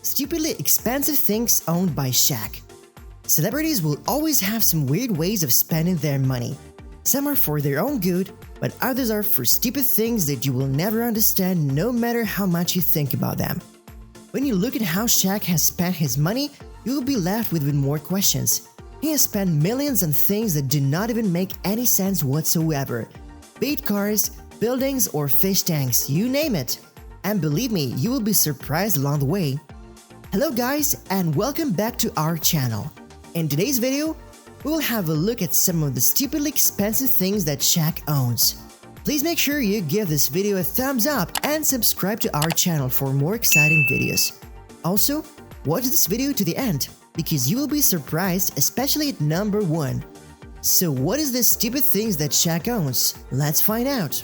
stupidly expensive things owned by Shaq. Celebrities will always have some weird ways of spending their money. Some are for their own good, but others are for stupid things that you will never understand no matter how much you think about them. When you look at how Shaq has spent his money, you will be left with even more questions. He has spent millions on things that do not even make any sense whatsoever. Be it cars, buildings, or fish tanks, you name it. And believe me, you will be surprised along the way. Hello guys, and welcome back to our channel. In today's video, we will have a look at some of the stupidly expensive things that Shaq owns. Please make sure you give this video a thumbs up and subscribe to our channel for more exciting videos. Also, watch this video to the end because you will be surprised, especially at number 1. So what is the stupid things that Shaq owns? Let's find out.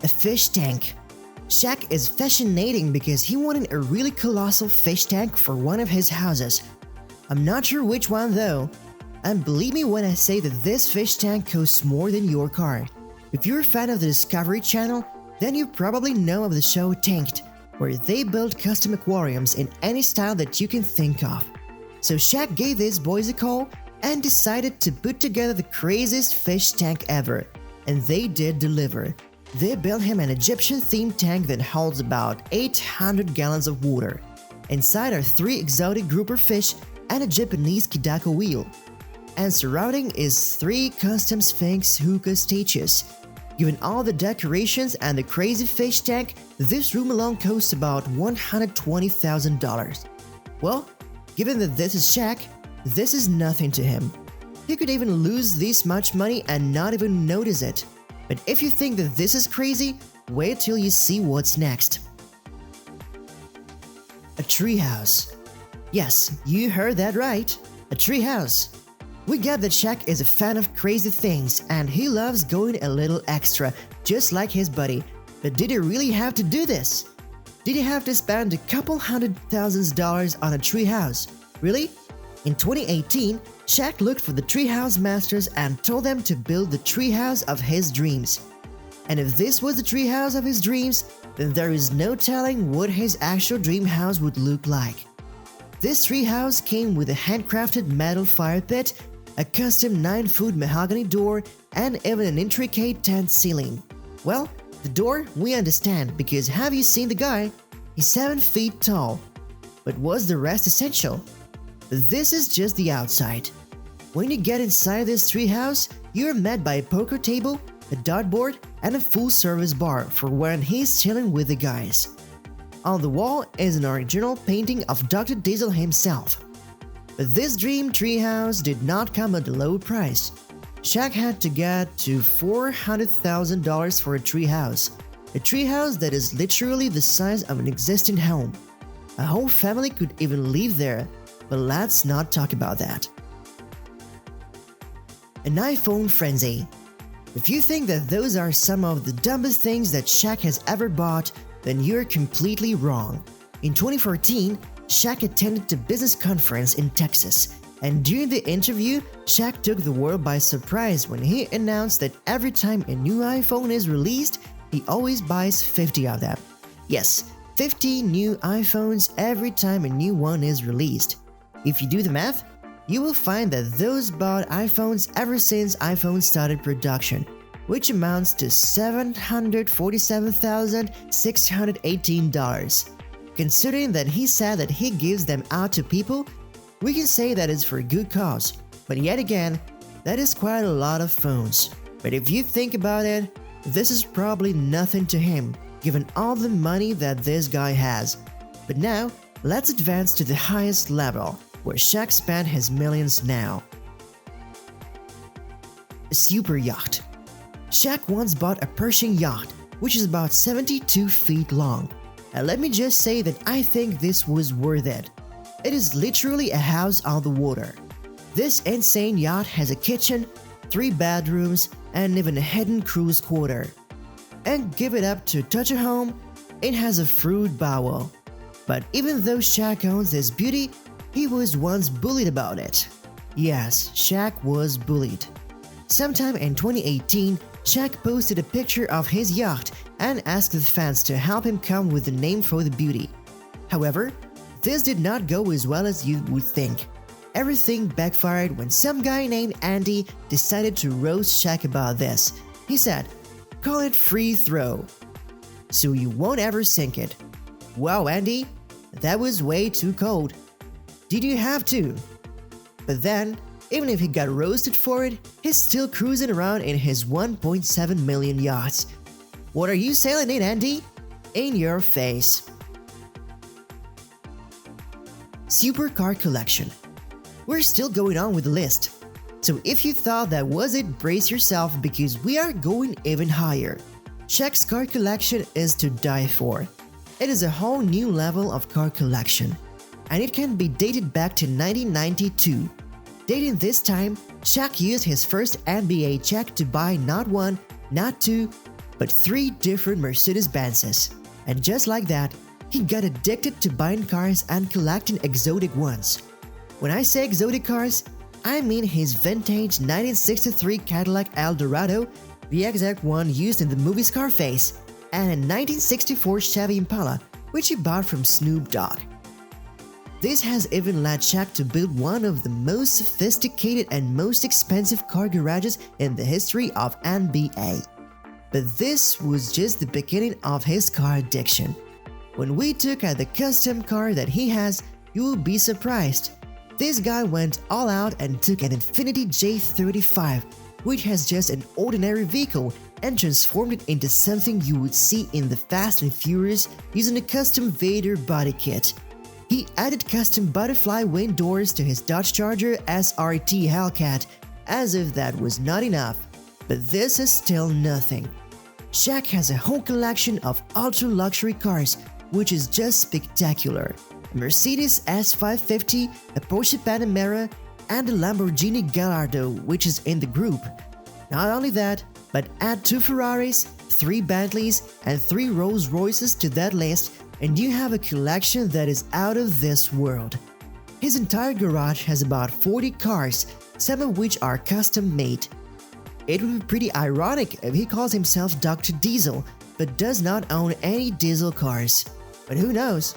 A fish tank. Shaq is fascinating because he wanted a really colossal fish tank for one of his houses. I'm not sure which one though, and believe me when I say that this fish tank costs more than your car. If you're a fan of the Discovery Channel, then you probably know of the show Tanked, where they build custom aquariums in any style that you can think of. So Shaq gave these boys a call and decided to put together the craziest fish tank ever, and they did deliver. They built him an Egyptian-themed tank that holds about 800 gallons of water. Inside are 3 exotic grouper fish and a Japanese Kidako wheel. And surrounding is 3 custom Sphinx hookah statues. Given all the decorations and the crazy fish tank, this room alone costs about $120,000. Well, given that this is Shaq, this is nothing to him. He could even lose this much money and not even notice it. But if you think that this is crazy, wait till you see what's next. A treehouse. Yes, you heard that right. A treehouse. We get that Shaq is a fan of crazy things and he loves going a little extra, just like his buddy. But did he really have to do this? Did he have to spend a couple $100,000 on a treehouse? Really? In 2018, Shaq looked for the treehouse masters and told them to build the treehouse of his dreams. And if this was the treehouse of his dreams, then there is no telling what his actual dream house would look like. This treehouse came with a handcrafted metal fire pit, a custom 9-foot mahogany door, and even an intricate tent ceiling. Well, the door we understand because have you seen the guy? He's 7 feet tall. But was the rest essential? This is just the outside. When you get inside this treehouse, you're met by a poker table, a dartboard, and a full-service bar for when he's chilling with the guys. On the wall is an original painting of Dr. Diesel himself. But this dream treehouse did not come at a low price. Shaq had to get to $400,000 for a treehouse that is literally the size of an existing home. A whole family could even live there, but let's not talk about that. An iPhone frenzy. If you think that those are some of the dumbest things that Shaq has ever bought, then you're completely wrong. In 2014, Shaq attended a business conference in Texas, and during the interview, Shaq took the world by surprise when he announced that every time a new iPhone is released, he always buys 50 of them. Yes, 50 new iPhones every time a new one is released. If you do the math, you will find that those bought iPhones ever since iPhone started production, which amounts to $747,618. Considering that he said that he gives them out to people, we can say that it's for a good cause. But yet again, that is quite a lot of phones. But if you think about it, this is probably nothing to him, given all the money that this guy has. But now, let's advance to the highest level, where Shaq spent his millions now. A super yacht. Shaq once bought a Persian yacht, which is about 72 feet long. And let me just say that I think this was worth it. It is literally a house on the water. This insane yacht has a kitchen, 3 bedrooms, and even a hidden cruise quarter. And give it up to touch a home, it has a fruit bowl. But even though Shaq owns this beauty, he was once bullied about it. Yes, Shaq was bullied. Sometime in 2018, Shaq posted a picture of his yacht and asked the fans to help him come with the name for the beauty. However, this did not go as well as you would think. Everything backfired when some guy named Andy decided to roast Shaq about this. He said, "Call it free throw, so you won't ever sink it." Wow, Andy, that was way too cold. Did you have to? But then, even if he got roasted for it, he's still cruising around in his 1.7 million yachts. What are you sailing in, Andy? In your face. Supercar Collection. We're still going on with the list. So if you thought that was it, brace yourself because we are going even higher. Shaq's car collection is to die for. It is a whole new level of car collection, and it can be dated back to 1992. Dating this time, Shaq used his first NBA check to buy not one, not two, but 3 different Mercedes-Benzes. And just like that, he got addicted to buying cars and collecting exotic ones. When I say exotic cars, I mean his vintage 1963 Cadillac Eldorado, the exact one used in the movie Scarface, and a 1964 Chevy Impala, which he bought from Snoop Dogg. This has even led Shaq to build one of the most sophisticated and most expensive car garages in the history of NBA. But this was just the beginning of his car addiction. When we took out the custom car that he has, you will be surprised. This guy went all out and took an Infiniti J35, which has just an ordinary vehicle, and transformed it into something you would see in the Fast and Furious using a custom Vader body kit. He added custom butterfly wind doors to his Dodge Charger SRT Hellcat, as if that was not enough. But this is still nothing. Shaq has a whole collection of ultra-luxury cars, which is just spectacular. A Mercedes S550, a Porsche Panamera, and a Lamborghini Gallardo, which is in the group. Not only that, but add 2 Ferraris, 3 Bentleys, and 3 Rolls Royces to that list, and you have a collection that is out of this world. His entire garage has about 40 cars, some of which are custom made. It would be pretty ironic if he calls himself Dr. Diesel, but does not own any diesel cars. But who knows?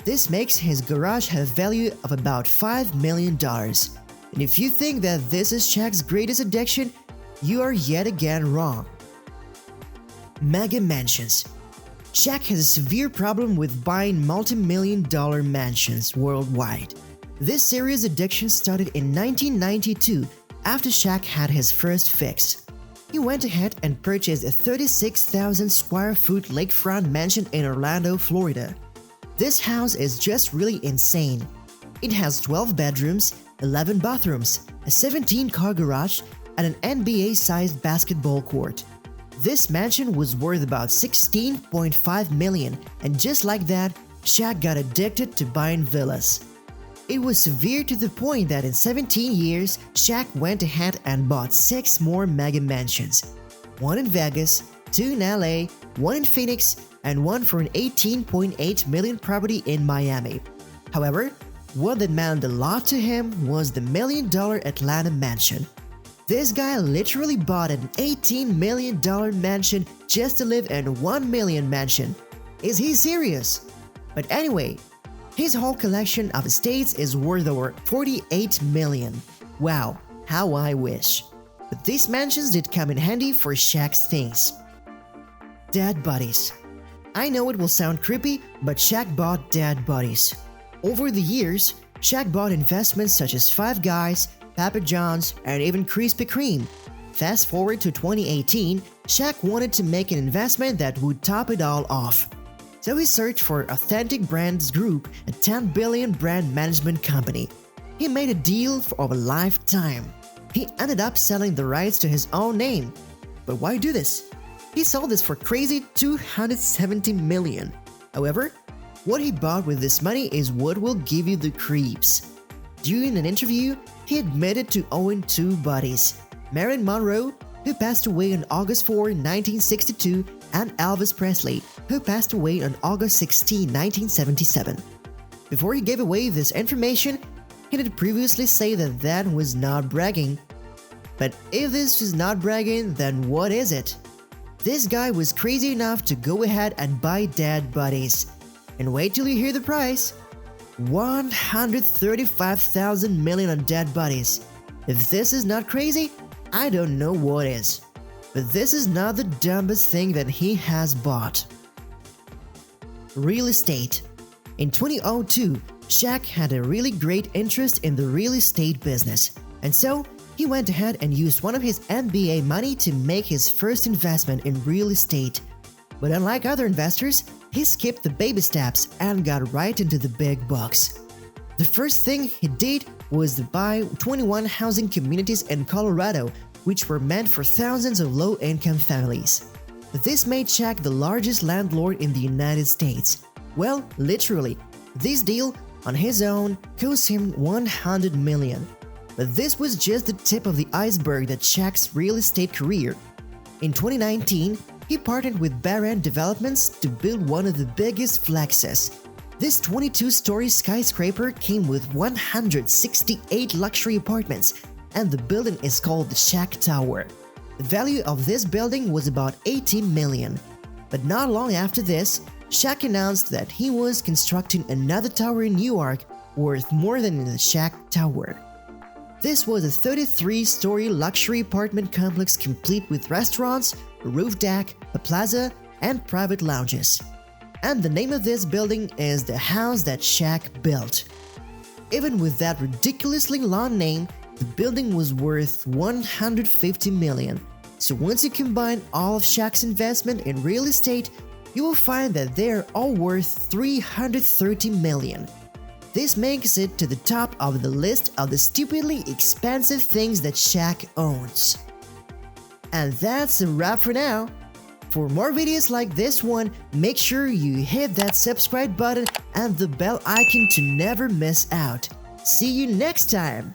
This makes his garage have value of about $5 million. And if you think that this is Shaq's greatest addiction, you are yet again wrong. Mega mansions. Shaq has a severe problem with buying multi-million-dollar mansions worldwide. This serious addiction started in 1992 after Shaq had his first fix. He went ahead and purchased a 36,000 square foot lakefront mansion in Orlando, Florida. This house is just really insane. It has 12 bedrooms, 11 bathrooms, a 17-car garage, and an NBA-sized basketball court. This mansion was worth about $16.5 million, and just like that, Shaq got addicted to buying villas. It was severe to the point that in 17 years, Shaq went ahead and bought 6 more mega mansions. 1 in Vegas, 2 in LA, 1 in Phoenix, and 1 for an $18.8 million property in Miami. However, what that meant a lot to him was the $1 million Atlanta mansion. This guy literally bought an $18 million mansion just to live in a $1 million mansion. Is he serious? But anyway, his whole collection of estates is worth over $48 million. Wow, how I wish. But these mansions did come in handy for Shaq's things. Dad buddies. I know it will sound creepy, but Shaq bought dad buddies. Over the years, Shaq bought investments such as Five Guys, Papa John's, and even Krispy Kreme. Fast forward to 2018, Shaq wanted to make an investment that would top it all off. So he searched for Authentic Brands Group, a $10 billion brand management company. He made a deal of a lifetime. He ended up selling the rights to his own name. But why do this? He sold this for crazy $270 million. However, what he bought with this money is what will give you the creeps. During an interview, he admitted to owning 2 buddies, Marilyn Monroe, who passed away on August 4, 1962, and Elvis Presley, who passed away on August 16, 1977. Before he gave away this information, he did previously say that that was not bragging. But if this is not bragging, then what is it? This guy was crazy enough to go ahead and buy dad buddies. And wait till you hear the price. 135,000 million on dead bodies. If this is not crazy, I don't know what is. But this is not the dumbest thing that he has bought. Real estate. In 2002, Shaq had a really great interest in the real estate business, and so he went ahead and used one of his MBA money to make his first investment in real estate. But unlike other investors, he skipped the baby steps and got right into the big bucks. The first thing he did was to buy 21 housing communities in Colorado, which were meant for thousands of low-income families. This made Shaq the largest landlord in the United States. Well, literally, this deal on his own cost him $100 million. But this was just the tip of the iceberg that Shaq's real estate career. In 2019, he partnered with Baran Developments to build one of the biggest flexes. This 22-story skyscraper came with 168 luxury apartments, and the building is called the Shaq Tower. The value of this building was about $18 million. But not long after this, Shaq announced that he was constructing another tower in New York worth more than the Shaq Tower. This was a 33-story luxury apartment complex complete with restaurants, a roof deck, a plaza, and private lounges. And the name of this building is the house that Shaq built. Even with that ridiculously long name, the building was worth $150 million. So once you combine all of Shaq's investment in real estate, you will find that they're all worth $330 million. This makes it to the top of the list of the stupidly expensive things that Shaq owns. And that's a wrap for now. For more videos like this one, make sure you hit that subscribe button and the bell icon to never miss out. See you next time!